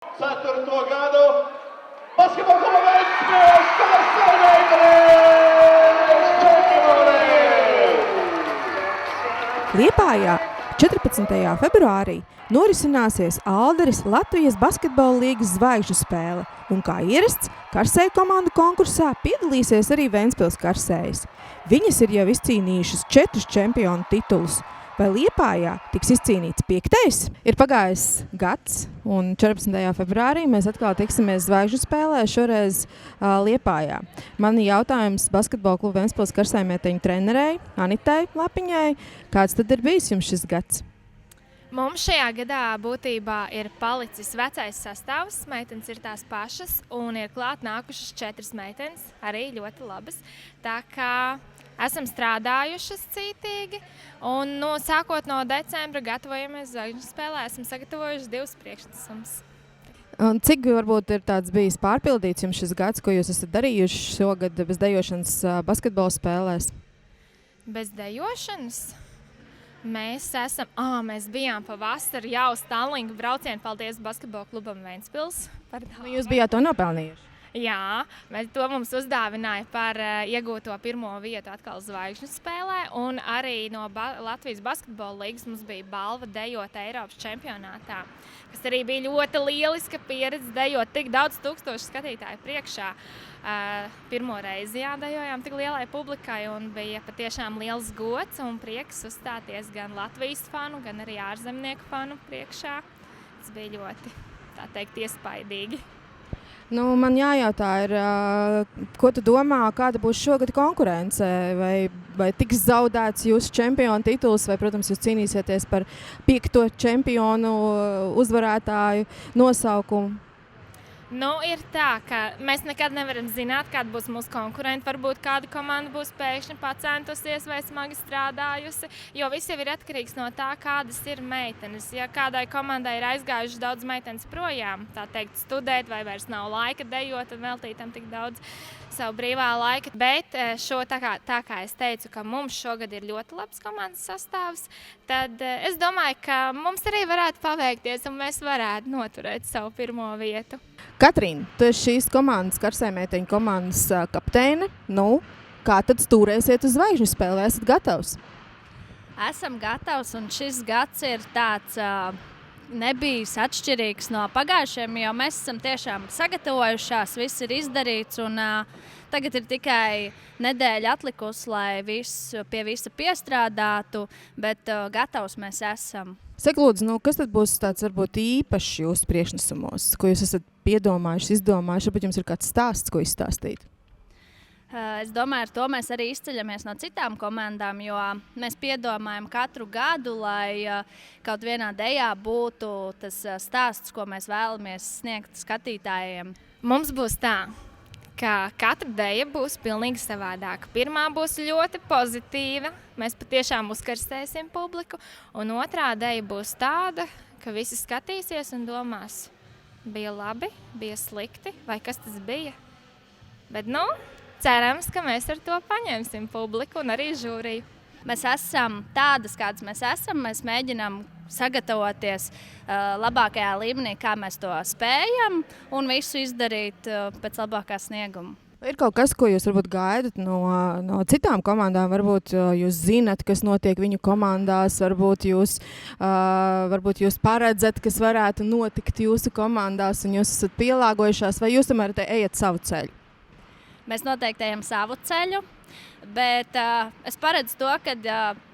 Ceturto gadu basketbola kluba Ventspils Karsai meitenes čempioni! Liepājā 14. februārī norisināsies Alderes Latvijas basketbola līgas zvaigžņu spēle, un kā ierasts, Karsēju komandu konkursā piedalīsies arī Ventspils Karsējas. Viņas ir jau izcīnījušas 4 čempionu titulus. Vai Liepājā tiks izcīnīts 5. Ir pagājis gads, un 14. februārī mēs atkal tiksimies zvaigžņu spēlē, šoreiz Liepājā. Man jautājums basketbola kluba Ventspils Karsēju meiteņu trenerei Anitai Lapiņai. Kāds tad ir bijis jums šis gads? Mums šajā gadā būtībā ir palicis vecais sastāvs, meitenes ir tās pašas, un ir klāt nākušas 4 meitenes, arī ļoti labas. Tā kā esam strādājušas cītīgi, un sākot no decembra gatavojamies zvaigžņu spēlē, esam sagatavojuši 2 priekšnesumus. Un cik varbūt ir tāds bijis pārpildīts jums šis gads, ko jūs esat darījuši šogad bez dejošanas basketbola spēlēs? Bez dejošanas? Mēs bijām pavasarī jau Stallinga braucienu, paldies basketbola klubam Ventspils. Jūs bijāt to nopelnījuši? Jā, to mums uzdāvināja par iegūto 1. vietu atkal zvaigžņu spēlē, un arī no Latvijas basketbola līgas mums bija balva dejot Eiropas čempionātā, kas arī bija ļoti lieliska pieredze dejot tik daudz tūkstošu skatītāju priekšā. Pirmo reizi jādejojām tik lielai publikai, un bija patiešām liels gods un prieks uzstāties gan Latvijas fanu, gan arī ārzemnieku fanu priekšā. Tas bija ļoti, tā teikt, iespaidīgi. Man jājautā ir, ko tu domā, kāda būs šogad konkurence? Vai tiks zaudēts jūsu čempionu tituls, vai, protams, jūs cīnīsieties par 5. čempionu uzvarētāju nosaukumu? Ir tā, ka mēs nekad nevaram zināt, kāda būs mūsu konkurenti. Varbūt kāda komanda būs pēkšņi pacentusies vai smagi strādājusi, jo viss jau ir atkarīgs no tā, kādas ir meitenes. Ja kādai komandai ir aizgājuši daudz meitenes projām, tā teikt, studēt vai vairs nav laika dejot un veltīt tam tik daudz savu brīvā laika. Bet tā kā es teicu, ka mums šogad ir ļoti labs komandas sastāvs, tad es domāju, ka mums arī varētu paveikties un mēs varētu noturēt savu 1. vietu. Katrīna, tu esi šīs komandas, Karsēju meiteņu komandas kapteine. Kā tad stūrēsiet uz zvaigžņu spēli? Vai esat gatavs? Esam gatavs, un šis gads ir tāds nebijis atšķirīgs no pagājušajiem, jo mēs esam tiešām sagatavojušās, viss ir izdarīts, un tagad ir tikai nedēļa atlikusi, lai pie visa piestrādātu, bet gatavs mēs esam. Saka, lūdzu, kas tad būs tāds varbūt īpašs jūsu priekšnesumos, ko jūs esat piedomājuši, izdomājuši, varbūt jums ir kāds stāsts, ko izstāstīt? Es domāju, ar to mēs arī izceļamies no citām komandām, jo mēs piedomājam katru gadu, lai kaut vienā dejā būtu tas stāsts, ko mēs vēlamies sniegt skatītājiem. Mums būs tā, ka katra deja būs pilnīgi savādāka. Pirmā būs ļoti pozitīva, mēs patiešām uzkarstēsim publiku, un otrā deja būs tāda, ka visi skatīsies un domās, bija labi, bija slikti, vai kas tas bija. Bet, cerams, ka mēs ar to paņemsim publiku un arī žūriju. Mēs esam tādas, kādas mēs esam. Mēs mēģinām sagatavoties labākajā līmenī, kā mēs to spējam, un visu izdarīt pēc labākā snieguma. Ir kaut kas, ko jūs varbūt gaidat no citām komandām? Varbūt jūs zinat, kas notiek viņu komandās, varbūt jūs paredzat, kas varētu notikt jūsu komandās, un jūs esat pielāgojušās, vai jūs tomēr ejat savu ceļu? Mēs noteikti ejam savu ceļu, bet es paredzu to, ka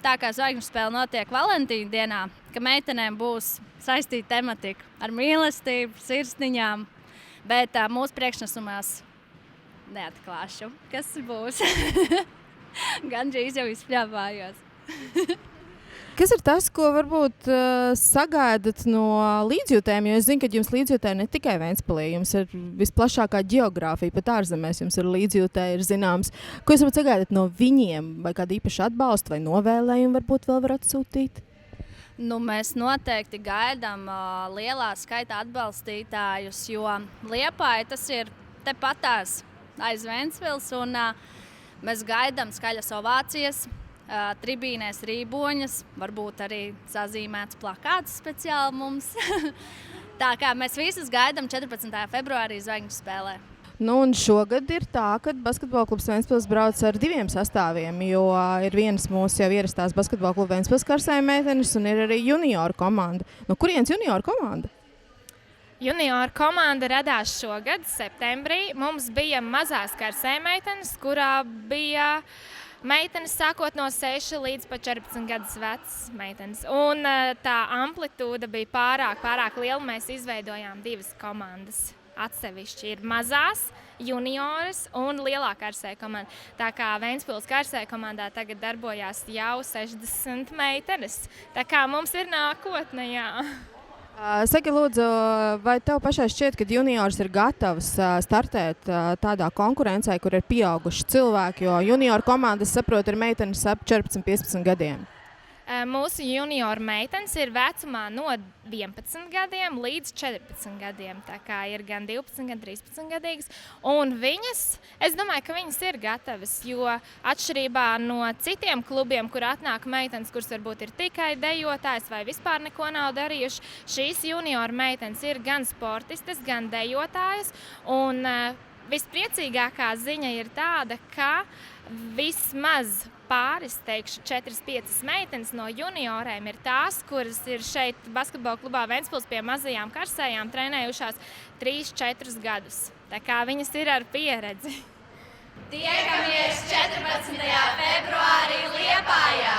tā kā zvaigžņu spēle notiek Valentīna dienā, ka meitenēm būs saistīta tematika ar mīlestību, sirsniņām, bet mūsu priekšnesumās neatklāšu, kas būs. Gandrīz jau izpļāvājos. Kas ir tas, ko varbūt sagaidat no līdzjūtējiem? Jo es zinu, ka jums līdzjūtēji ne tikai Ventspilī, jums ir visplašākā ģeogrāfija, pat ārzemēs jums ir līdzjūtēji, ir zināms. Ko jūs varbūt sagaidat no viņiem? Vai kādu īpašu atbalstu vai novēlējumu varbūt vēl varat sūtīt? Mēs noteikti gaidām lielā skaitā atbalstītājus, jo Liepāja tas ir tepatās aiz Ventspils, un mēs gaidām skaļas ovācijas, tribīnēs rīboņas, varbūt arī sazīmēts plakāts speciāli mums. Tā kā mēs visus gaidām 14. februārī Zvaigžņu spēlē. Nu, un šogad ir tā, ka basketbola klubs Ventspils brauc ar 2 sastāviem, jo ir vienas mūsu jau ierastās basketbola kluba Ventspils karsē meitenes un ir arī junioru komanda. No kurienes junioru komanda? Junioru komanda radās šogad, septembrī. Mums bija mazās karsē meitenes, kurā bija meitenes sākot no 6 līdz pat 14 gadus vecas meitenes. Un tā amplitūda bija pārāk liela. Mēs izveidojām 2 komandas. Atsevišķi ir mazās, junioras un lielā karsē komanda. Tā kā Ventspils karsē komandā tagad darbojās jau 60 meitenes. Tā kā mums ir nākotne, jā. Saki, lūdzu, vai tev pašai šķiet, ka juniors ir gatavs startēt tādā konkurencē, kur ir pieauguši cilvēki, jo junioru komandas, saprot, ir meitenes ap 14-15 gadiem? Mūsu junioru meitenes ir vecumā no 11 gadiem līdz 14 gadiem. Tā kā ir gan 12, gan 13 gadīgas. Un viņas, es domāju, ka viņas ir gatavas, jo atšķirībā no citiem klubiem, kur atnāk meitenes, kuras varbūt ir tikai dejotājs vai vispār neko nav darījuši, šīs junioru meitenes ir gan sportistes, gan dejotājas. Un vispriecīgākā ziņa ir tāda, ka vismaz pāris, teikšu, 4-5 meitenes no junioriem ir tās, kuras ir šeit basketbola klubā Ventspils pie mazajām karsējām trenējušās 3-4 gadus. Tā kā viņas ir ar pieredzi. Tiekamies 14. februārī Liepājā!